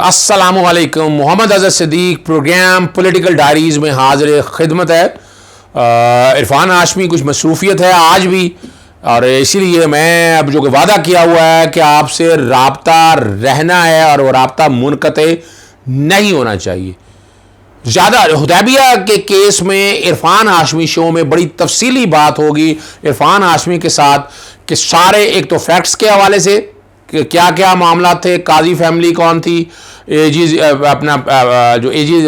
अस्सलामुअलैकुम। Mohammad Azhar Siddique programme political diaries में हाजिर खिदमत है। इरफान हाशमी कुछ मसरूफियत है आज भी, और इसीलिए मैं अब जो वादा किया हुआ है कि आपसे राब्ता रहना है और वो राब्ता मुनक़ते नहीं होना चाहिए। ज़्यादा हुदैबिया के केस में इरफान हाशमी शो में बड़ी तफसीली बात होगी इरफान हाशमी के साथ कि सारे एक तो फैक्ट्स के हवाले से कि क्या क्या मामला थे, काजी फैमिली कौन थी, एजी अपना जो एजी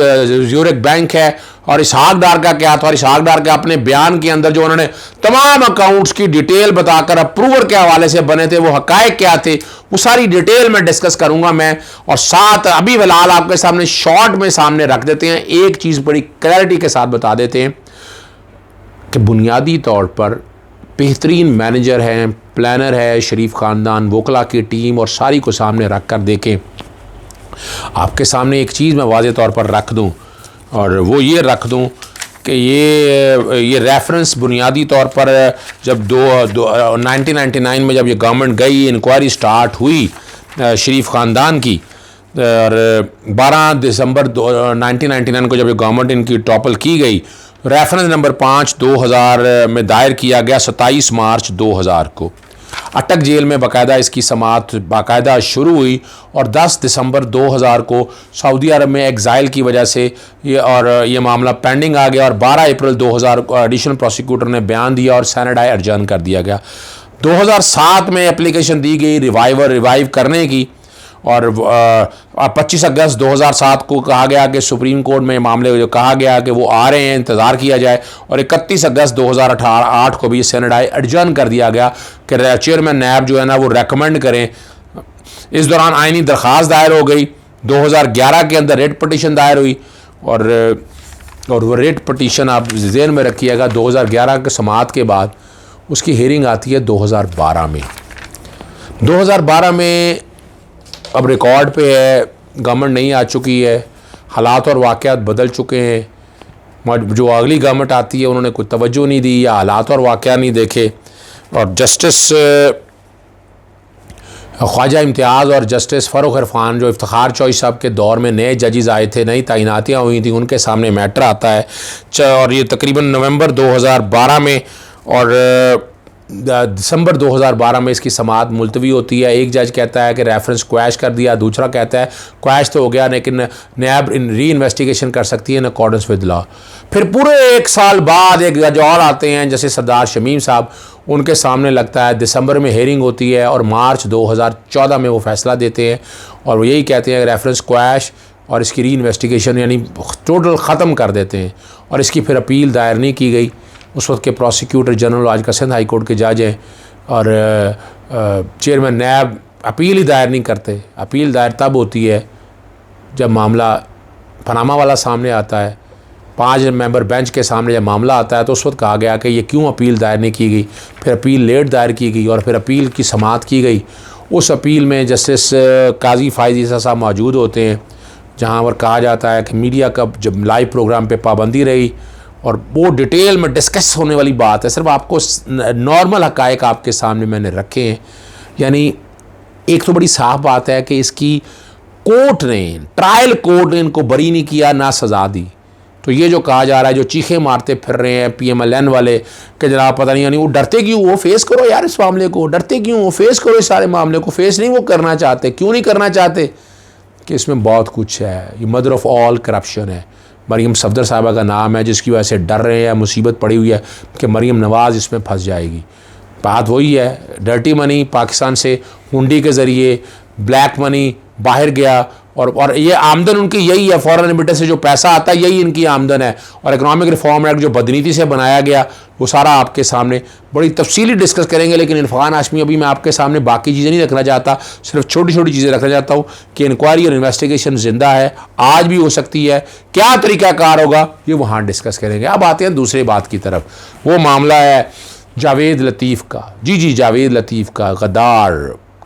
ज़्यूरिख बैंक है, और इसहाक डार का क्या था, और इसहाक डार के अपने बयान के अंदर जो उन्होंने तमाम अकाउंट्स की डिटेल बताकर अप्रूवर के हवाले से बने थे वो हकायक क्या थे, वो सारी डिटेल में डिस्कस करूंगा मैं। और साथ अभी फिलहाल आपके सामने शॉर्ट में सामने रख देते हैं, एक चीज़ बड़ी क्लैरिटी के साथ बता देते हैं कि बुनियादी तौर पर बेहतरीन मैनेजर हैं, प्लानर है शरीफ ख़ानदान, वोकला की टीम, और सारी को सामने रख कर देखें। आपके सामने एक चीज़ मैं वाज़े तौर पर रख दूं, और वो ये रख दूं कि ये रेफरेंस बुनियादी तौर पर जब 1999 में जब ये गवर्नमेंट गई, इंक्वायरी स्टार्ट हुई शरीफ ख़ानदान की, और 12 दिसंबर 1999 को जब ये गवर्नमेंट इनकी टॉपल की गई, रेफरेंस नंबर 5 2000 में दायर किया गया 27 मार्च 2000 को। अटक जेल में बाकायदा इसकी समाअत बाकायदा शुरू हुई, और 10 दिसंबर 2000 को सऊदी अरब में एग्ज़ाइल की वजह से ये मामला पेंडिंग आ गया, और 12 अप्रैल 2000 को एडिशनल प्रोसिक्यूटर ने बयान दिया और सैनडाई अर्जन कर दिया गया। 2007 में एप्लीकेशन दी गई रिवाइव करने की, और 25 अगस्त 2007 को कहा गया कि सुप्रीम कोर्ट में मामले जो कहा गया कि वो आ रहे हैं, इंतज़ार किया जाए, और 31 अगस्त 2008 को भी सैनडाई अर्जन कर दिया गया कि चेयरमैन नैब जो है ना वो रेकमेंड करें। इस दौरान आइनी दरख्वास्त दायर हो गई, 2011 के अंदर रेट पटिशन दायर हुई, और वो रेट पटिशन आप ज़हन में रखिएगा 2011 के समाअत के बाद उसकी हेयरिंग आती है 2012 में। 2012 में अब रिकॉर्ड पे है, गवर्नमेंट नहीं आ चुकी है, हालात और वाक़यात बदल चुके हैं, जो अगली गवर्नमेंट आती है उन्होंने कोई तवज्जो नहीं दी या हालात और वाक़यात नहीं देखे, और जस्टिस ख्वाजा इम्तियाज़ और जस्टिस फ़ारूक इरफान जो इफ्तिखार चौधरी साहब के दौर में नए जजेस आए थे, नई तैनातियाँ हुई थी, उनके सामने मैटर आता है, और ये तकरीबन नवंबर 2012 में और दिसंबर 2012 में इसकी समाअत मुलतवी होती है। एक जज कहता है कि रेफरेंस क्वैश कर दिया, दूसरा कहता है क्वैश तो हो गया लेकिन नैब री इन्वेस्टिगेशन कर सकती है इन अकॉर्डेंस विद लॉ। फिर पूरे 1 साल बाद एक जज और आते हैं जैसे सरदार शमीम साहब, उनके सामने लगता है दिसंबर में हेयरिंग होती है, और मार्च 2014 में वो फैसला देते हैं, और वो यही कहते हैं कि रेफरेंस क्वैश और इसकी री इन्वेस्टिगेशन यानी टोटल ख़त्म कर देते हैं, और इसकी फिर अपील दायर नहीं की गई। उस वक्त के प्रोसिक्यूटर जनरल आज का सिंध हाई कोर्ट के जज हैं, और चेयरमैन नैब अपील ही दायर नहीं करते। अपील दायर तब होती है जब मामला पनामा वाला सामने आता है, 5 मेंबर बेंच के सामने जब मामला आता है, तो उस वक्त कहा गया कि ये क्यों अपील दायर नहीं की गई। फिर अपील लेट दायर की गई, और फिर अपील की समाअत की गई। उस अपील में जस्टिस काजी फ़ाइज़ ईसा साहब मौजूद होते हैं, जहाँ पर कहा जाता है कि मीडिया का जब लाइव प्रोग्राम पर पाबंदी रही, और वो डिटेल में डिस्कस होने वाली बात है, सिर्फ आपको नॉर्मल हक़ाइक़ आपके सामने मैंने रखे हैं। यानी एक तो बड़ी साफ बात है कि इसकी ट्रायल कोर्ट ने इनको बरी नहीं किया, ना सज़ा दी। तो ये जो कहा जा रहा है, जो चीखे मारते फिर रहे हैं PMLN वाले कि जनाब पता नहीं, यानी वो डरते क्यों, वो फेस करो यार इस मामले को, डरते क्यों, वो फेस करो इस सारे मामले को। फेस नहीं वो करना चाहते, क्यों नहीं करना चाहते कि इसमें बहुत कुछ है, ये मदर ऑफ़ ऑल करप्शन है। मरीम सफदर साहबा का नाम है, जिसकी वजह से डर रहे हैं, मुसीबत पड़ी हुई है कि मरीम नवाज़ इसमें फंस जाएगी। बात वही है, डर्टी मनी पाकिस्तान से हुंडी के ज़रिए ब्लैक मनी बाहर गया, और ये आमदन उनकी यही है, फॉरेन रेमिटेंस से जो पैसा आता है यही इनकी आमदन है। और इकनॉमिक रिफॉर्म एक्ट जो बदनीति से बनाया गया, वो सारा आपके सामने बड़ी तफसीली डिस्कस करेंगे। लेकिन इरफान हाशमी अभी मैं आपके सामने बाकी चीज़ें नहीं रखना चाहता, सिर्फ छोटी छोटी चीज़ें रखना चाहता हूँ कि इंक्वायरी और इन्वेस्टिगेशन ज़िंदा है, आज भी हो सकती है, क्या तरीक़ाकार होगा ये वहाँ डिस्कस करेंगे। अब आते हैं दूसरी बात की तरफ, वो मामला है जावेद लतीफ़ का। जी जावेद लतीफ़ का गद्दार,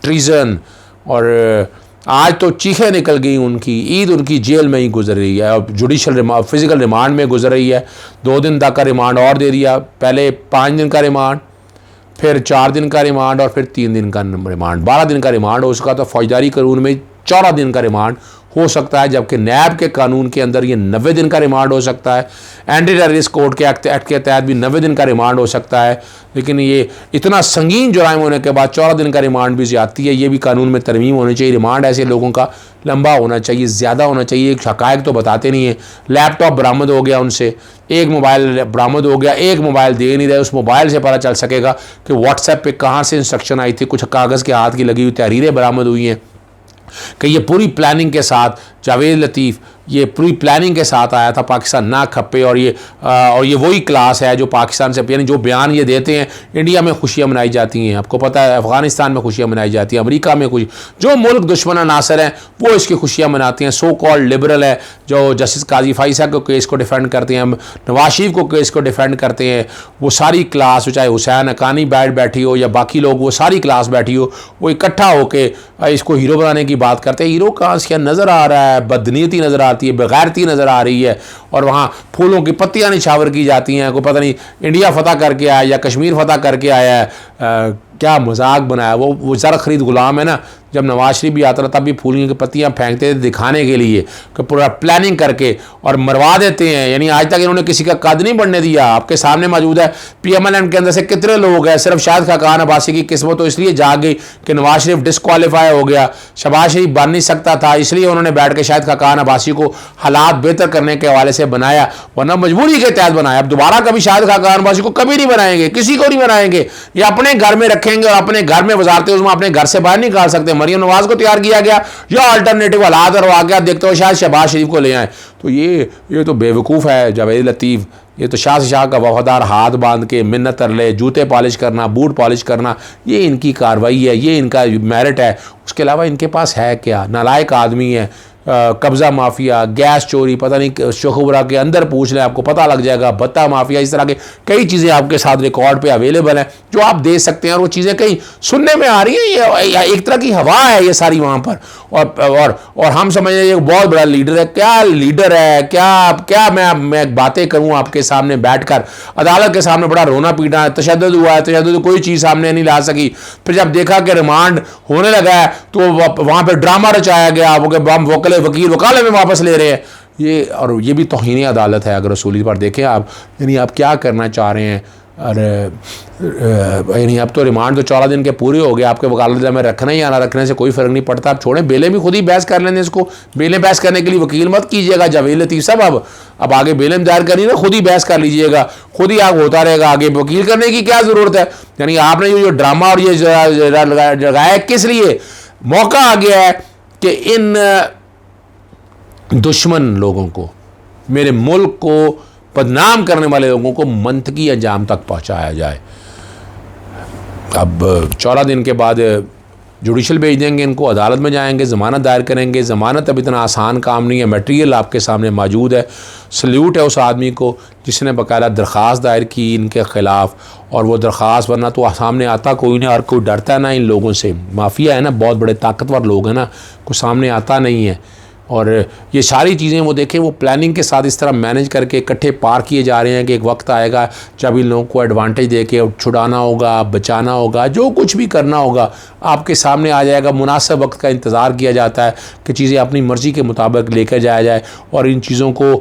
ट्रीज़न, और आज तो चीखें निकल गई उनकी। ईद उनकी जेल में ही गुजर रही है, अब जुडिशल फिज़िकल रिमांड में गुजर रही है। 2 दिन तक का रिमांड और दे दिया, पहले 5 दिन का रिमांड, फिर 4 दिन का रिमांड, और फिर 3 दिन का रिमांड, 12 दिन का रिमांड हो उसका। तो फौजदारी कानून में 14 दिन का रिमांड हो सकता है, जबकि नैब के कानून के अंदर ये 90 दिन का रिमांड हो सकता है। एंटी टेररिस्ट कोड के एक्ट के तहत भी 90 दिन का रिमांड हो सकता है। लेकिन ये इतना संगीन जुर्म होने के बाद 14 दिन का रिमांड भी ज़्यादती है। ये भी कानून में तरमीम होनी चाहिए। रिमांड ऐसे लोगों का लंबा होना चाहिए, ज़्यादा होना चाहिए। हक़ाइक़ तो बताते नहीं हैं। लैपटॉप बरामद हो गया उनसे, एक मोबाइल बरामद हो गया, एक मोबाइल दे नहीं रहे। उस मोबाइल से पता चल सकेगा कि व्हाट्सएप पे कहाँ से इंस्ट्रक्शन आई थी। कुछ कागज़ के हाथ की लगी हुई तहरीरें बरामद हुई हैं कि ये पूरी प्लानिंग के साथ जावेद लतीफ़ ये पूरी प्लानिंग के साथ आया था पाकिस्तान ना खप्पे। और ये वही क्लास है जो पाकिस्तान से, यानी जो बयान ये देते हैं, इंडिया में खुशियाँ मनाई जाती हैं, आपको पता है, अफ़गानिस्तान में खुशियाँ मनाई जाती हैं, अमेरिका में खुशी, जो मुल्क दुश्मन नासर हैं वो इसकी खुशियाँ मनाते हैं। सो कॉल्ड लिबरल है जो जस्टिस काजी फाइसा को केस को डिफेंड करते हैं, नवाज शरीफ को केस को डिफेंड करते हैं, वो सारी क्लास, चाहे हुसैन हक्कानी बैठी हो या बाकी लोग, वो सारी क्लास बैठी हो, वो इकट्ठा होकर इसको हीरो बनाने की बात करते हैं। हीरो कहाँ से नज़र आ रहा है, बदनीयती नज़र आती है, बेगैरती नज़र आ रही है, और वहाँ फूलों की पत्तियाँ निछावर की जाती हैं। कोई पता नहीं इंडिया फ़तह करके आया या कश्मीर फ़तह करके आया है। क्या मजाक बनाया। वो ज़रा खरीद गुलाम है ना, जब नवाज शरीफ भी आता था तब भी फूलों की पत्तियाँ फेंकते थे दिखाने के लिए कि पूरा प्लानिंग करके और मरवा देते हैं। यानी आज तक इन्होंने किसी का कद नहीं बढ़ने दिया। आपके सामने मौजूद है PMLN के अंदर से कितने लोग हैं। सिर्फ शाहिद खाकान अब्बासी की किस्मत तो इसलिए जाग गई कि नवाज शरीफ डिस्क्वालीफाई हो गया, शहबाज शरीफ बन नहीं सकता था, इसलिए उन्होंने बैठ के शाहिद खाकान अब्बासी को हालात बेहतर करने के हवाले से बनाया, वरना मजबूरी के तहत बनाया। अब दोबारा कभी शाहिद खाकान अब्बासी को कभी नहीं बनाएंगे, किसी को नहीं बनाएंगे। ये अपने घर में रखेंगे और अपने घर में वजारत उज़्मा अपने घर से बाहर निकाल सकते हैं। मरियम नवाज को तैयार किया गया या अल्टरनेटिव हालात और वाक़यात देखते हो शायद शहबाज शरीफ को ले आए। तो ये तो बेवकूफ़ है जावेद लतीफ़। ये तो शाह से शाह का वफादार हाथ बांध के मिन्नत तरले, जूते पॉलिश करना, बूट पॉलिश करना, ये इनकी कार्रवाई है, ये इनका मेरिट है। उसके अलावा इनके पास है क्या? नालायक आदमी है। कब्ज़ा माफिया, गैस चोरी, पता नहीं शोखबरा के अंदर पूछ लें आपको पता लग जाएगा, भत्ता माफिया, इस तरह के कई चीज़ें आपके साथ रिकॉर्ड पे अवेलेबल हैं जो आप दे सकते हैं। और वो चीज़ें कहीं सुनने में आ रही हैं, ये एक तरह की हवा है ये सारी वहाँ पर। और हम समझ रहे हैं एक बहुत बड़ा लीडर है। क्या लीडर है? क्या मैं बातें करूँ आपके सामने बैठकर। अदालत के सामने बड़ा रोना पीटा है, तशद्दुद हुआ है, तशद्दुद कोई चीज़ सामने नहीं ला सकी। फिर जब देखा कि रिमांड होने लगा है तो वहाँ पर ड्रामा रचाया गया, हम वकील वकाले में वापस ले रहे हैं। ये भी तौहीन अदालत है अगर रसूली पर देखें आप। यानी आप क्या करना चाह रहे हैं? और यानी अब तो रिमांड तो 14 दिन के पूरे हो गए, आपके वकालत में रखना ही या ना रखने से कोई फ़र्क नहीं पड़ता। आप छोड़ें, बेलें भी खुद ही बहस कर लेंगे। इसको बेलें बहस करने के लिए वकील मत कीजिएगा जावेद लतीफ़ साहब। अब आगे बेलें दायर करिए ना, खुद ही बहस कर लीजिएगा, खुद ही आग होता रहेगा। आगे वकील करने की क्या ज़रूरत है? यानी आपने जो ड्रामा और ये लगाया किस लिए? मौका आ गया है कि इन दुश्मन लोगों को, मेरे मुल्क को बदनाम करने वाले लोगों को मंतकी अंजाम तक पहुंचाया जाए। अब 14 दिन के बाद जुडिशल भेज देंगे इनको, अदालत में जाएंगे, ज़मानत दायर करेंगे। ज़मानत अब इतना आसान काम नहीं है, मटेरियल आपके सामने मौजूद है। सल्यूट है उस आदमी को जिसने बाकायदा दरख्वास्त दायर की इनके ख़िलाफ़, और वो दरख्वास्त वरना तो सामने आता कोई नहीं, और कोई डरता ना इन लोगों से। माफिया है ना, बहुत बड़े ताकतवर लोग हैं ना, कोई सामने आता नहीं है। और ये सारी चीज़ें वो देखें, वो प्लानिंग के साथ इस तरह मैनेज करके इकट्ठे पार किए जा रहे हैं कि एक वक्त आएगा जब इन लोगों को एडवांटेज दे के छुड़ाना होगा, बचाना होगा, जो कुछ भी करना होगा आपके सामने आ जाएगा। मुनासिब वक्त का इंतज़ार किया जाता है कि चीज़ें अपनी मर्ज़ी के मुताबिक लेकर जाया जाए। और इन चीज़ों को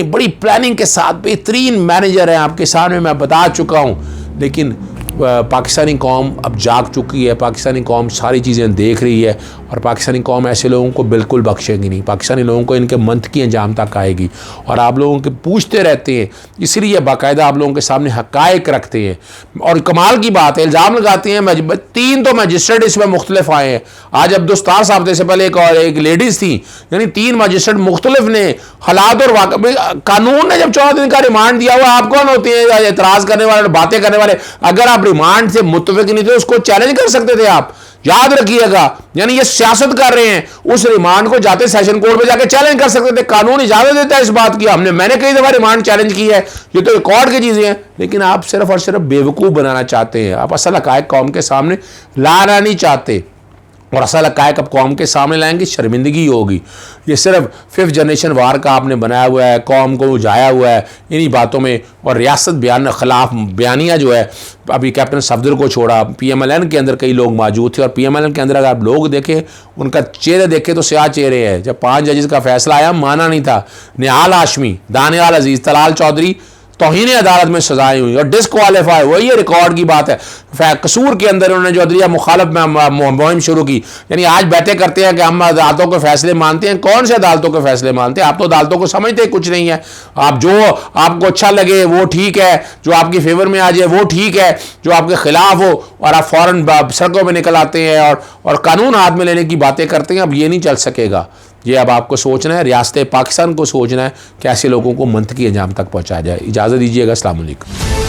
बड़ी प्लानिंग के साथ बेहतरीन मैनेजर हैं आपके सामने, मैं बता चुका हूँ। लेकिन पाकिस्तानी कौम अब जाग चुकी है, पाकिस्तानी कौम सारी चीज़ें देख रही है, और पाकिस्तानी कौम ऐसे लोगों को बिल्कुल बख्शेगी नहीं। पाकिस्तानी लोगों को इनके मंतकी अंजाम तक आएगी। और आप लोगों के पूछते रहते हैं, इसलिए बाकायदा आप लोगों के सामने हक़ाइक़ रखते हैं। और कमाल की बात है, इल्ज़ाम लगाते हैं 3 तो मजिस्ट्रेट इसमें मुख्तलिफ आए हैं। आज अब्दुस्तार साहब से पहले एक लेडीज़ थी, यानी 3 मजिस्ट्रेट मुख्तलिफ ने हालात और कानून ने जब 14 दिन का रिमांड दिया हुआ, आप कौन होते हैं एतराज़ करने वाले, बातें करने वाले? अगर आप रिमांड से मुत्तफिक नहीं थे उसको चैलेंज कर सकते थे आप, याद रखिएगा। यानी ये सियासत कर रहे हैं, उस रिमांड को जाते सेशन कोर्ट में जाके चैलेंज कर सकते थे। कानून इजाजत देता है इस बात की। मैंने कई दफा रिमांड चैलेंज की है, ये तो रिकॉर्ड की चीजें हैं। लेकिन आप सिर्फ और सिर्फ बेवकूफ बनाना चाहते हैं, आप असल हक़ाइक़ कौम के सामने लाना नहीं चाहते। और असल हक़ाइक़ अब कौम के सामने लाएंगे, शर्मिंदगी होगी। ये सिर्फ 5th जनरेशन वार का आपने बनाया हुआ है, कौम को उजाया हुआ है इन्हीं बातों में। और रियासत बयान खिलाफ बयानिया जो है, अभी कैप्टन सफदर को छोड़ा, PMLN के अंदर कई लोग मौजूद थे, और PMLN के अंदर अगर आप लोग देखें, उनका चेहरे देखे तो स्याह चेहरे हैं। जब 5 जजेस का फैसला आया माना नहीं था। निहाल हाशमी, दानियाल अजीज़, तलाल चौधरी, तौहीन अदालत में सजाएं हुई और डिसक्वालीफाई, वही रिकॉर्ड की बात है। कसूर के अंदर उन्होंने जो अदलिया मुखालफ मुहिम शुरू की, यानी आज बैठे करते हैं कि हम अदालतों के फैसले मानते हैं। कौन से अदालतों के फैसले मानते हैं? आप तो अदालतों को समझते कुछ नहीं है। आप जो आपको अच्छा लगे वो ठीक है, जो आपकी फेवर में आ जाए वो ठीक है, जो आपके खिलाफ हो और आप फ़ौरन सड़कों पर निकल आते हैं और कानून हाथ में लेने की बातें करते हैं। अब ये नहीं चल सकेगा। ये अब आपको सोचना है, रियासत पाकिस्तान को सोचना है कि ऐसे लोगों को मंतकी अंजाम तक पहुँचाया जाए। इजाज़त दीजिएगा। अस्सलाम वालेकुम।